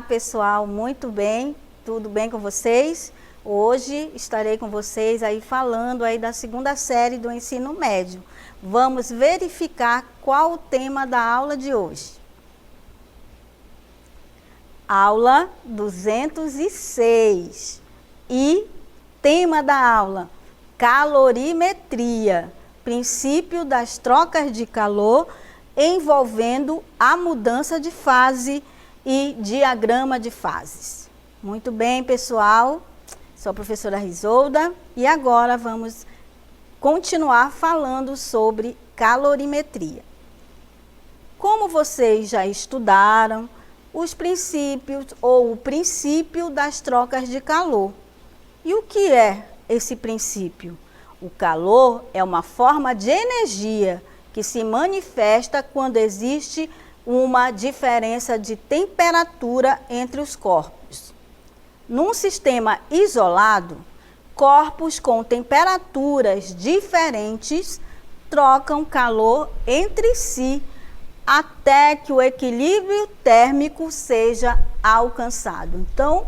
pessoal, muito bem, tudo bem com vocês? Hoje estarei com vocês aí falando aí da segunda série do ensino médio. Vamos verificar qual o tema da aula de hoje. Aula 206 e tema da aula, calorimetria, princípio das trocas de calor envolvendo a mudança de fase e diagrama de fases. Muito bem, pessoal, sou a professora Risolda e agora vamos continuar falando sobre calorimetria. Como vocês já estudaram os princípios ou o princípio das trocas de calor. E o que é esse princípio? O calor é uma forma de energia que se manifesta quando existe uma diferença de temperatura entre os corpos. Num sistema isolado, corpos com temperaturas diferentes trocam calor entre si até que o equilíbrio térmico seja alcançado. Então,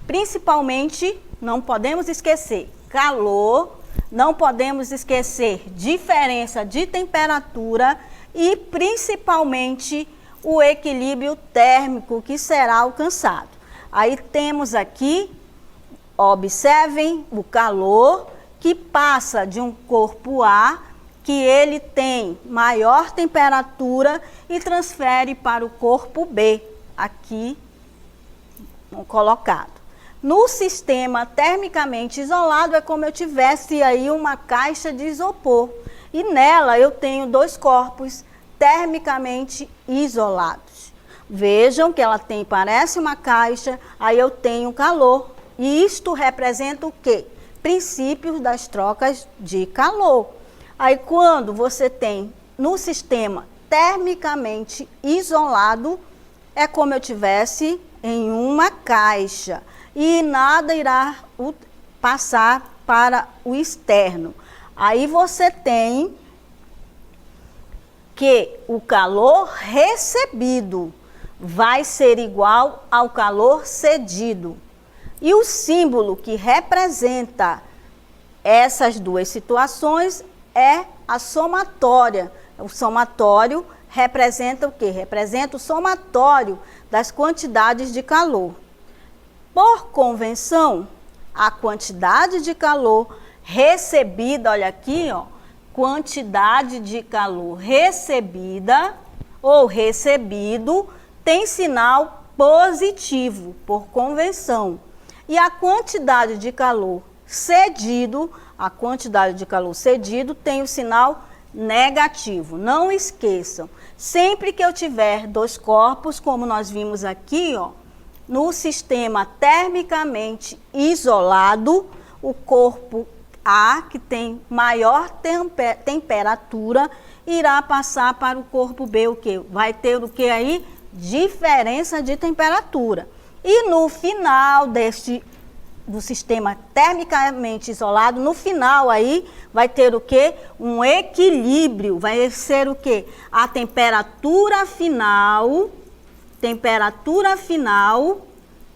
principalmente, não podemos esquecer calor, não podemos esquecer diferença de temperatura e principalmente o equilíbrio térmico que será alcançado. Aí temos aqui, observem o calor que passa de um corpo A, que ele tem maior temperatura e transfere para o corpo B, aqui colocado. No sistema termicamente isolado é como eu tivesse aí uma caixa de isopor e nela eu tenho dois corpos termicamente isolados. Vejam que ela tem, parece uma caixa, aí eu tenho calor e isto representa o quê? Princípios das trocas de calor. Aí quando você tem no sistema termicamente isolado, é como eu tivesse em uma caixa e nada irá passar para o externo. Aí você tem que o calor recebido vai ser igual ao calor cedido. E o símbolo que representa essas duas situações é a somatória. O somatório representa o quê? Representa o somatório das quantidades de calor. Por convenção, a quantidade de calor recebida, olha aqui, ó, quantidade de calor recebida ou recebido tem sinal positivo, por convenção. E a quantidade de calor cedido, tem o sinal negativo. Não esqueçam, sempre que eu tiver dois corpos, como nós vimos aqui, ó, no sistema termicamente isolado, o corpo A, que tem maior temperatura, irá passar para o corpo B, o que? Vai ter o que aí? Diferença de temperatura. E no final do sistema termicamente isolado, no final aí vai ter o que? Um equilíbrio, vai ser o que? A temperatura final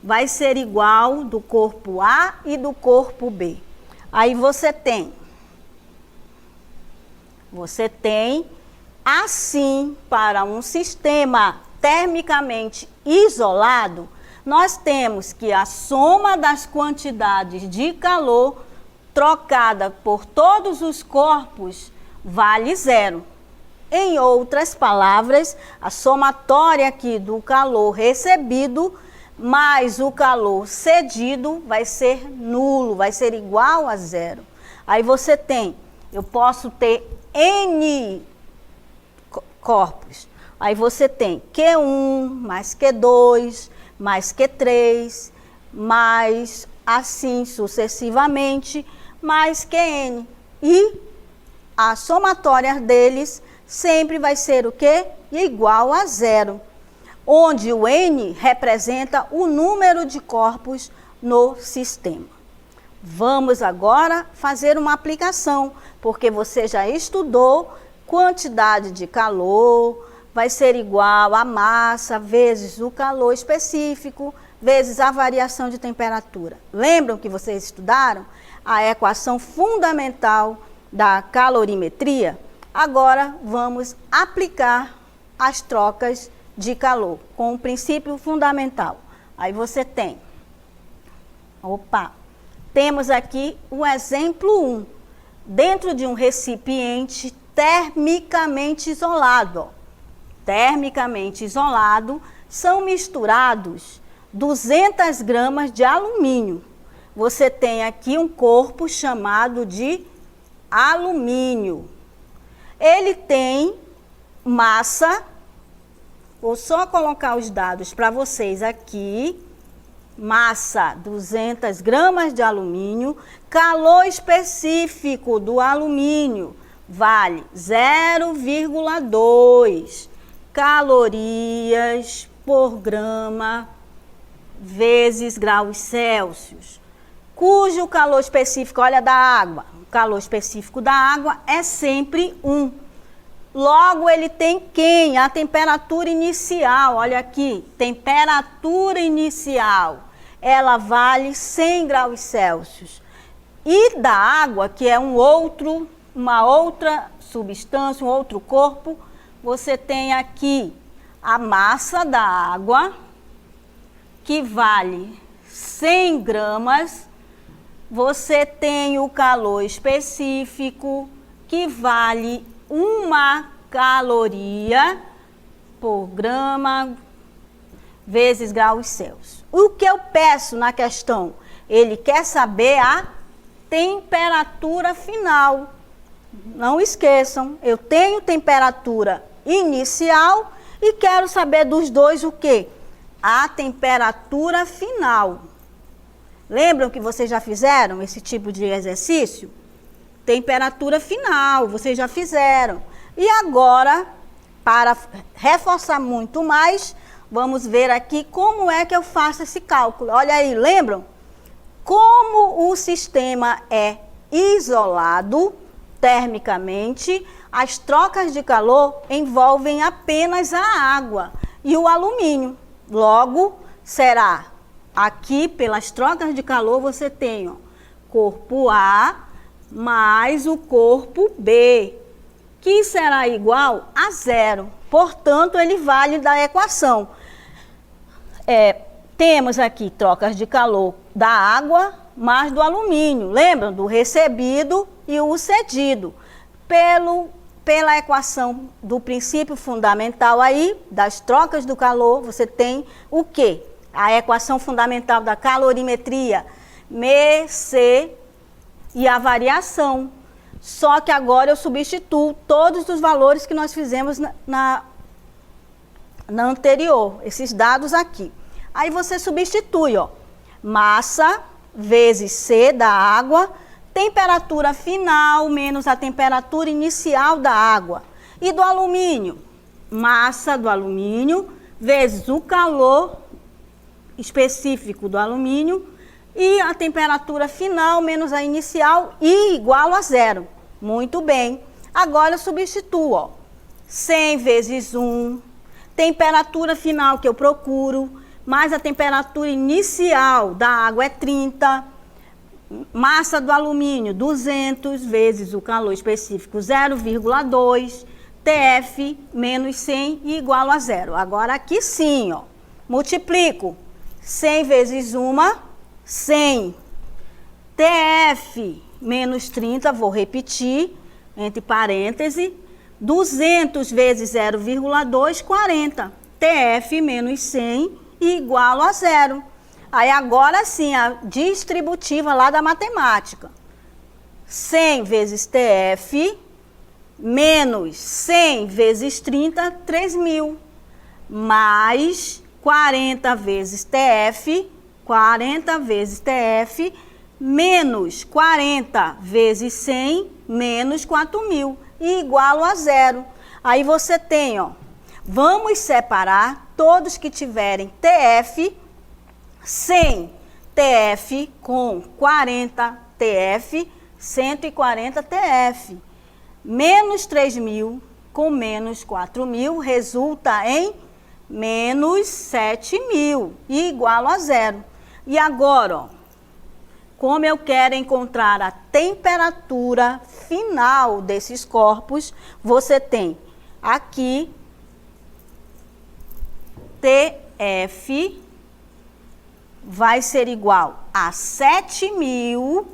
vai ser igual do corpo A e do corpo B. Aí você tem assim, para um sistema termicamente isolado, nós temos que a soma das quantidades de calor trocada por todos os corpos vale zero. Em outras palavras, a somatória aqui do calor recebido mais o calor cedido vai ser nulo, vai ser igual a zero. Aí você tem, eu posso ter N corpos. Aí você tem Q1 mais Q2 mais Q3, mais assim sucessivamente, mais Qn. E a somatória deles sempre vai ser o quê? Igual a zero, onde o N representa o número de corpos no sistema. Vamos agora fazer uma aplicação, porque você já estudou quantidade de calor, vai ser igual a massa vezes o calor específico, vezes a variação de temperatura. Lembram que vocês estudaram a equação fundamental da calorimetria? Agora vamos aplicar as trocas de calor com o princípio fundamental. Aí você tem, temos aqui o exemplo 1. Dentro de um recipiente termicamente isolado, são misturados 200 gramas de alumínio. Você tem aqui um corpo chamado de alumínio. Ele tem massa, vou só colocar os dados para vocês aqui. Massa, 200 gramas de alumínio. Calor específico do alumínio vale 0,2 calorias por grama vezes graus Celsius, cujo calor específico, olha, da água, o calor específico da água é sempre 1. Logo, ele tem quem? A temperatura inicial, olha aqui, temperatura inicial, ela vale 100 graus Celsius. E da água, que é uma outra substância, um outro corpo, você tem aqui a massa da água, que vale 100 gramas, você tem o calor específico, que vale 1 caloria por grama vezes graus Celsius. O que eu peço na questão? Ele quer saber a temperatura final. Não esqueçam, eu tenho temperatura inicial e quero saber dos dois o quê? A temperatura final. Lembram que vocês já fizeram esse tipo de exercício? Temperatura final, vocês já fizeram. E agora, para reforçar muito mais, vamos ver aqui como é que eu faço esse cálculo. Olha aí, lembram? Como o sistema é isolado termicamente, as trocas de calor envolvem apenas a água e o alumínio. Logo, será aqui, pelas trocas de calor, você tem corpo A mais o corpo B, que será igual a 0. Portanto, ele vale da equação. Temos aqui trocas de calor da água mais do alumínio. Lembram do recebido e o cedido? Pela equação do princípio fundamental aí, das trocas do calor, você tem o quê? A equação fundamental da calorimetria, μC e a variação. Só que agora eu substituo todos os valores que nós fizemos na anterior, esses dados aqui. Aí você substitui, massa vezes C da água, temperatura final menos a temperatura inicial da água. E do alumínio, massa do alumínio vezes o calor específico do alumínio e a temperatura final menos a inicial e igual a 0. Muito bem. Agora eu substituo, 100 vezes 1, temperatura final que eu procuro, mais a temperatura inicial da água é 30, massa do alumínio 200 vezes o calor específico 0,2, TF menos 100 e igual a 0. Agora aqui sim, multiplico 100 vezes 1, 100, TF menos 30, vou repetir, entre parênteses, 200 vezes 0,2, 40, TF menos 100 e igual a 0. Aí agora sim, a distributiva lá da matemática. 100 vezes TF menos 100 vezes 30, 3.000. Mais 40 vezes TF, 40 vezes TF, menos 40 vezes 100, menos 4.000. E igual a 0. Aí você tem, vamos separar todos que tiverem TF, 100 TF com 40 TF, 140 TF, menos 3.000 com menos 4.000 resulta em menos 7.000 e igual a zero. E agora, ó, como eu quero encontrar a temperatura final desses corpos, você tem aqui TF vai ser igual a 7.000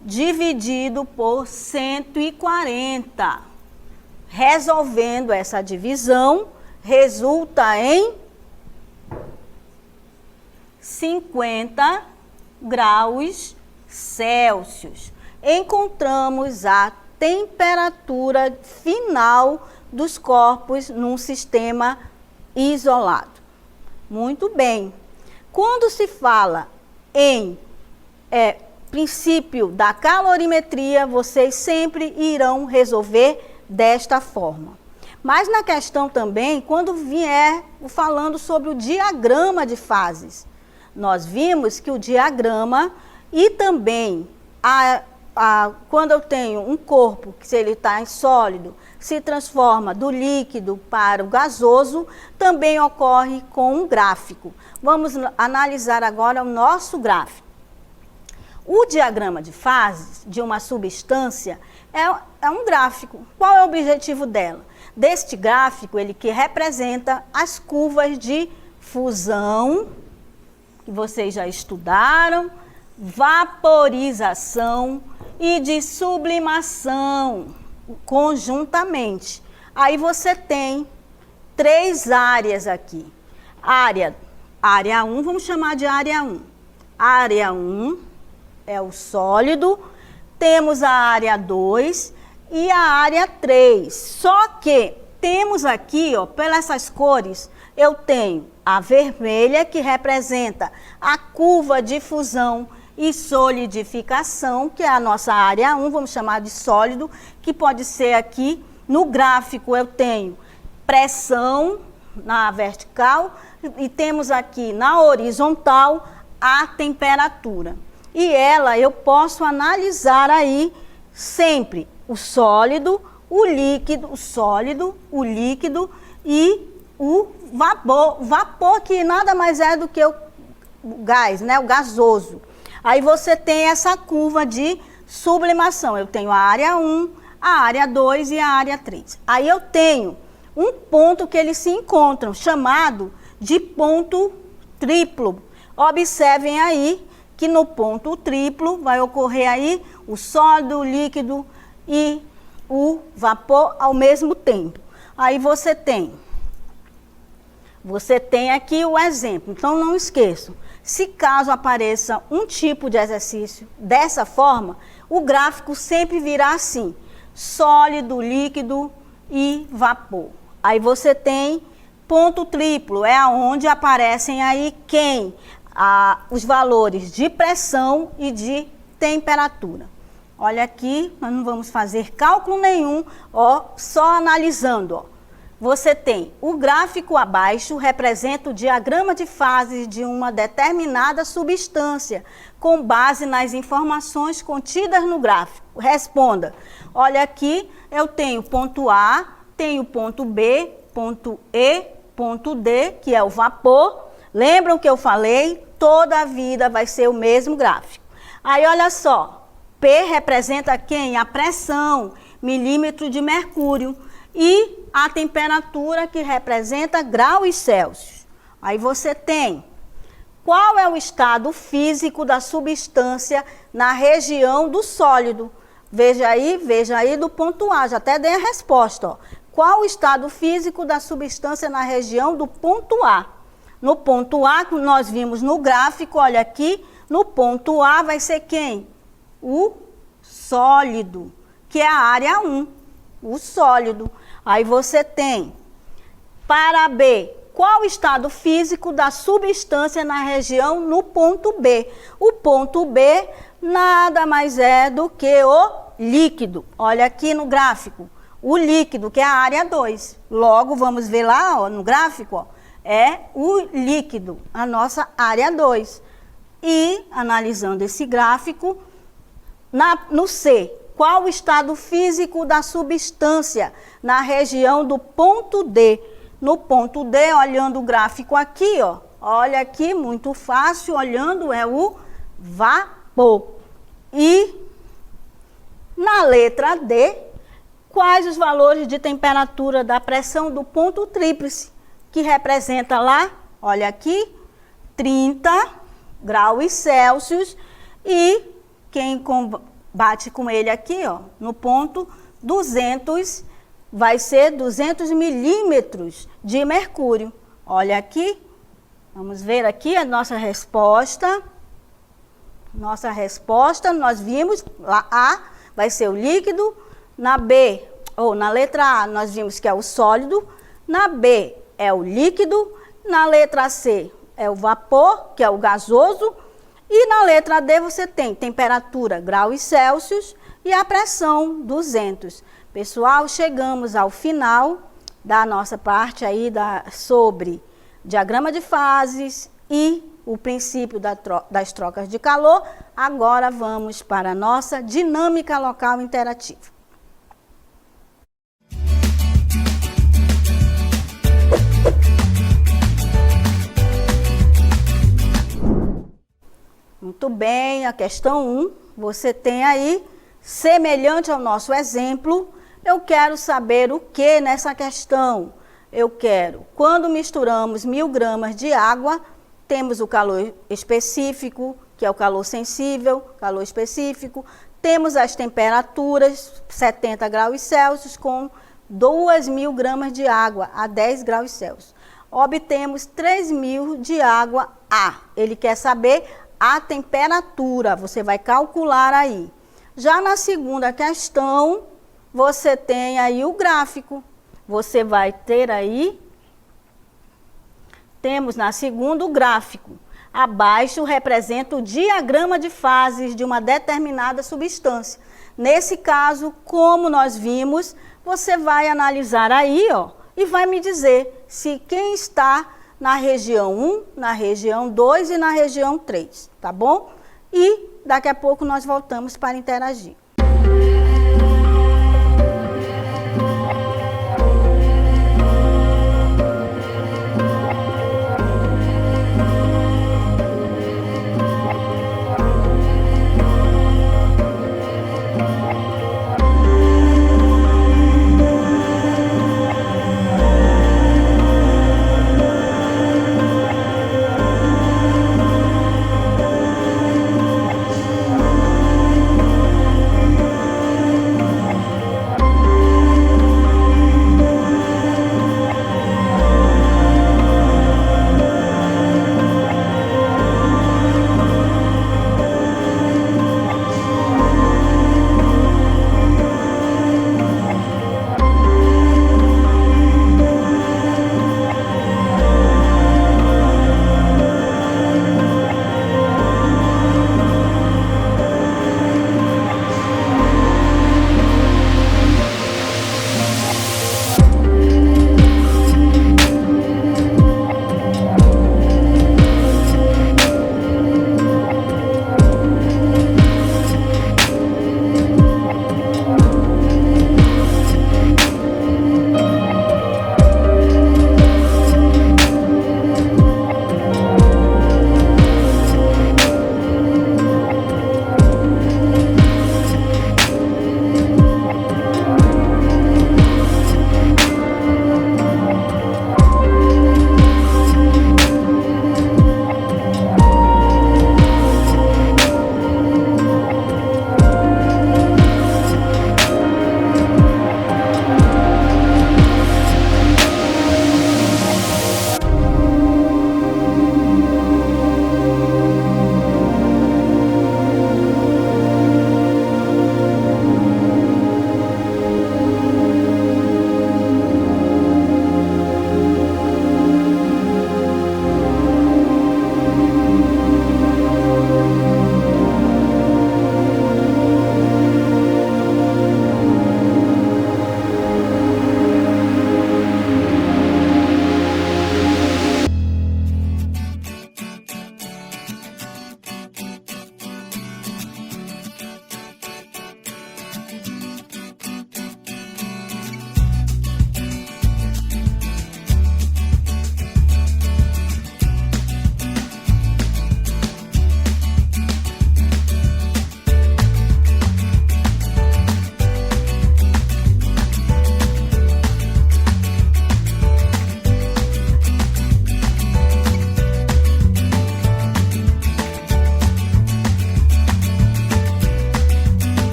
dividido por 140. Resolvendo essa divisão, resulta em 50 graus Celsius. Encontramos a temperatura final dos corpos num sistema isolado. Muito bem. Quando se fala em princípio da calorimetria, vocês sempre irão resolver desta forma. Mas na questão também, quando vier falando sobre o diagrama de fases, nós vimos que o diagrama e também quando eu tenho um corpo, que se ele está em sólido, se transforma do líquido para o gasoso, também ocorre com um gráfico. Vamos analisar agora o nosso gráfico. O diagrama de fases de uma substância é um gráfico. Qual é o objetivo dela? Deste gráfico, ele que representa as curvas de fusão, que vocês já estudaram, vaporização e de sublimação conjuntamente. Aí você tem três áreas aqui. Área 1, vamos chamar de área 1. Área 1 é o sólido, temos a área 2 e a área 3. Só que temos aqui, ó, pelas essas cores, eu tenho a vermelha, que representa a curva de fusão e solidificação, que é a nossa área 1, vamos chamar de sólido, que pode ser aqui, no gráfico eu tenho pressão na vertical e temos aqui na horizontal a temperatura. E ela eu posso analisar aí sempre o sólido, o líquido, o líquido e o vapor. O vapor que nada mais é do que o gás, né? O gasoso. Aí você tem essa curva de sublimação. Eu tenho a área 1, a área 2 e a área 3. Aí eu tenho um ponto que eles se encontram, chamado de ponto triplo. Observem aí que no ponto triplo vai ocorrer aí o sólido, o líquido e o vapor ao mesmo tempo. Aí você tem aqui o exemplo. Então não esqueçam, se caso apareça um tipo de exercício dessa forma, o gráfico sempre virá assim: sólido, líquido e vapor. Aí você tem ponto triplo, é onde aparecem aí quem? Os valores de pressão e de temperatura. Olha aqui, nós não vamos fazer cálculo nenhum, ó, só analisando, ó. Você tem o gráfico abaixo, representa o diagrama de fases de uma determinada substância, com base nas informações contidas no gráfico. Responda. Olha aqui, eu tenho ponto A, tenho ponto B, ponto E, ponto D, que é o vapor. Lembram que eu falei? Toda a vida vai ser o mesmo gráfico. Aí olha só, P representa quem? A pressão, milímetro de mercúrio. E a temperatura, que representa graus Celsius. Aí você tem qual é o estado físico da substância na região do sólido. Veja aí do ponto A, já até dei a resposta. Ó. Qual o estado físico da substância na região do ponto A? No ponto A, que nós vimos no gráfico, olha aqui, no ponto A vai ser quem? O sólido, que é a área 1, o sólido. Aí você tem, para B, qual o estado físico da substância na região no ponto B? O ponto B nada mais é do que o líquido. Olha aqui no gráfico, o líquido, que é a área 2. Logo, vamos ver lá ó, no gráfico, ó, é o líquido, a nossa área 2. E, analisando esse gráfico, no C, Qual o estado físico da substância na região do ponto D? No ponto D, olhando o gráfico aqui, ó, olha aqui, muito fácil, olhando, é o vapor. E na letra D, quais os valores de temperatura da pressão do ponto tríplice, que representa lá, olha aqui, 30 graus Celsius, e quem bate com ele aqui, ó, no ponto 200, vai ser 200 milímetros de mercúrio. Olha aqui, vamos ver aqui a nossa resposta. Nossa resposta, nós vimos, lá A vai ser o líquido, na B, ou na letra A, nós vimos que é o sólido, na B é o líquido, na letra C é o vapor, que é o gasoso, e na letra D você tem temperatura, graus Celsius, e a pressão, 200. Pessoal, chegamos ao final da nossa parte aí sobre diagrama de fases e o princípio das trocas de calor. Agora vamos para a nossa dinâmica local interativa. Muito bem, a questão 1, você tem aí, semelhante ao nosso exemplo, eu quero saber o que nessa questão? Eu quero, quando misturamos 1000 gramas de água, temos o calor específico, que é o calor sensível, calor específico, temos as temperaturas, 70 graus Celsius, com 2000 gramas de água a 10 graus Celsius. Obtemos 3000 de água A. Ele quer saber a temperatura, você vai calcular aí. Já na segunda questão, você tem aí o gráfico. Você vai ter aí, temos na segunda o gráfico. Abaixo representa o diagrama de fases de uma determinada substância. Nesse caso, como nós vimos, você vai analisar aí, ó, e vai me dizer se quem está na região 1, na região 2 e na região 3, tá bom? E daqui a pouco nós voltamos para interagir.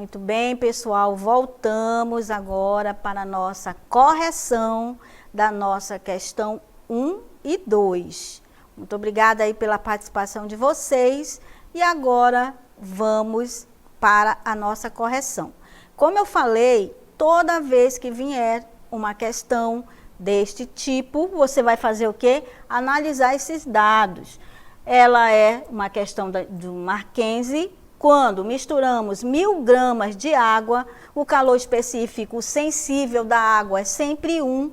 Muito bem, pessoal, voltamos agora para a nossa correção da nossa questão 1 e 2. Muito obrigada aí pela participação de vocês e agora vamos para a nossa correção. Como eu falei, toda vez que vier uma questão deste tipo, você vai fazer o quê? Analisar esses dados. Ela é uma questão do Mackenzie. Quando misturamos 1000 gramas de água, o calor específico sensível da água é sempre 1.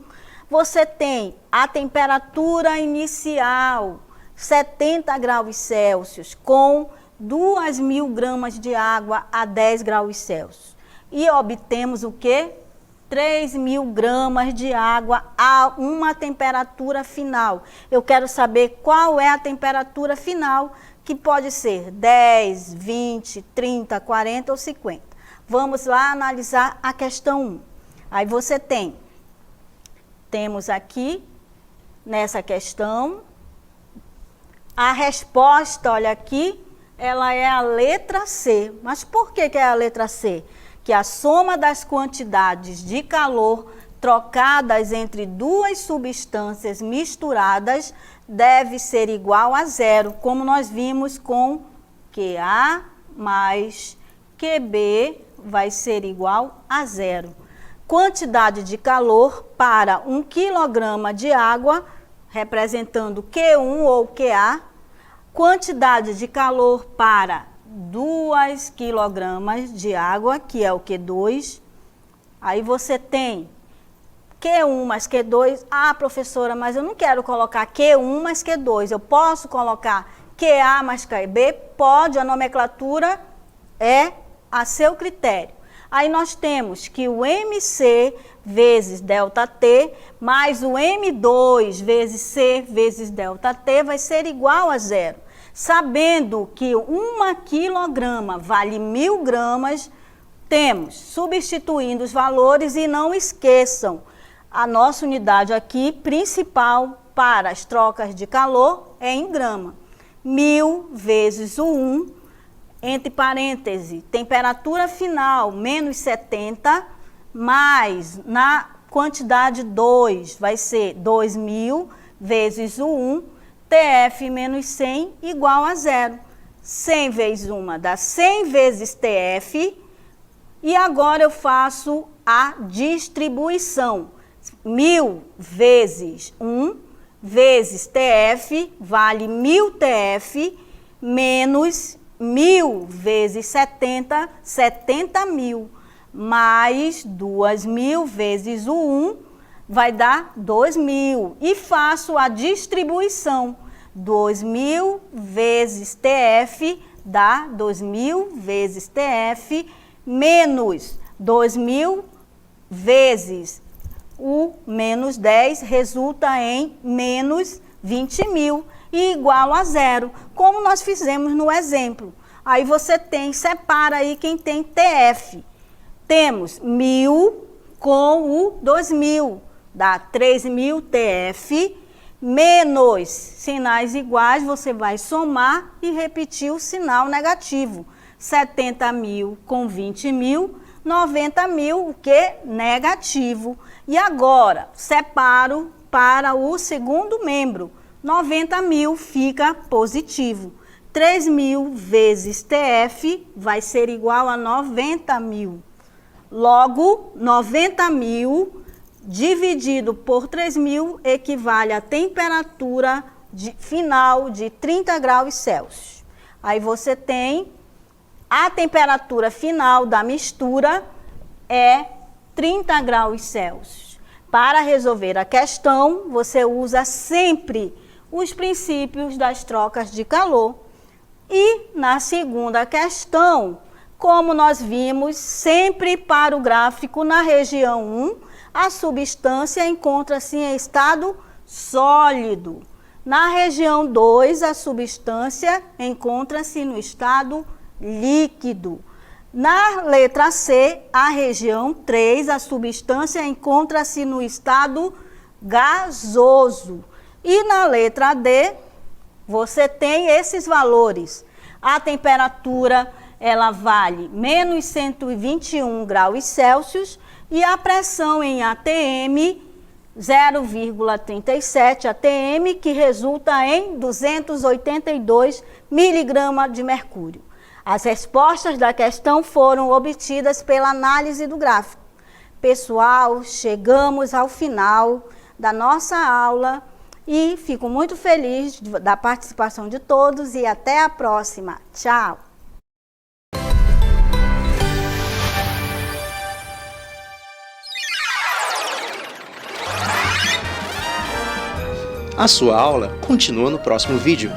Você tem a temperatura inicial, 70 graus Celsius, com 2000 gramas de água a 10 graus Celsius. E obtemos o quê? 3000 gramas de água a uma temperatura final. Eu quero saber qual é a temperatura final, que pode ser 10, 20, 30, 40 ou 50. Vamos lá analisar a questão 1. Aí você temos aqui, nessa questão, a resposta, olha aqui, ela é a letra C. Mas por que é a letra C? Que a soma das quantidades de calor trocadas entre duas substâncias misturadas deve ser igual a 0, como nós vimos com QA mais QB vai ser igual a 0. Quantidade de calor para 1 kg de água, representando Q1 ou QA. Quantidade de calor para 2 kg de água, que é o Q2. Aí você tem Q1 mais Q2. Ah, professora, mas eu não quero colocar Q1 mais Q2. Eu posso colocar QA mais QB? Pode, a nomenclatura é a seu critério. Aí nós temos que o MC vezes ΔT mais o M2 vezes C vezes ΔT vai ser igual a 0. Sabendo que 1 quilograma vale 1000 gramas, temos, substituindo os valores, e não esqueçam, a nossa unidade aqui principal para as trocas de calor é em grama. 1000 vezes o 1, entre parênteses, temperatura final menos 70, mais na quantidade 2, vai ser 2000 vezes o 1, TF menos 100 igual a 0. 100 vezes 1 dá 100 vezes TF. E agora eu faço a distribuição. 1000 vezes 1 vezes TF vale 1000 TF, menos 1000 vezes 70, 70.000, mais 2000 vezes o 1 vai dar 2000. E faço a distribuição. 2000 vezes TF dá 2000 vezes TF, menos 2000 vezes o menos 10 resulta em menos 20.000 e igual a 0, como nós fizemos no exemplo. Aí você separa aí quem tem TF. Temos 1000 com o 2000, dá 3000 TF, menos sinais iguais, você vai somar e repetir o sinal negativo. 70.000 com 20.000, 90.000, o que? Negativo. E agora, separo para o segundo membro. 90.000 fica positivo. 3.000 vezes TF vai ser igual a 90.000. Logo, 90.000 dividido por 3.000 equivale à temperatura final de 30 graus Celsius. Aí você tem a temperatura final da mistura é 30 graus Celsius. Para resolver a questão, você usa sempre os princípios das trocas de calor. E na segunda questão, como nós vimos, sempre para o gráfico na região 1, a substância encontra-se em estado sólido. Na região 2, a substância encontra-se no estado líquido. Na letra C, a região 3, a substância encontra-se no estado gasoso. E na letra D, você tem esses valores. A temperatura ela vale menos 121 graus Celsius e a pressão em ATM 0,37 ATM, que resulta em 282 miligramas de mercúrio. As respostas da questão foram obtidas pela análise do gráfico. Pessoal, chegamos ao final da nossa aula e fico muito feliz da participação de todos e até a próxima. Tchau! A sua aula continua no próximo vídeo.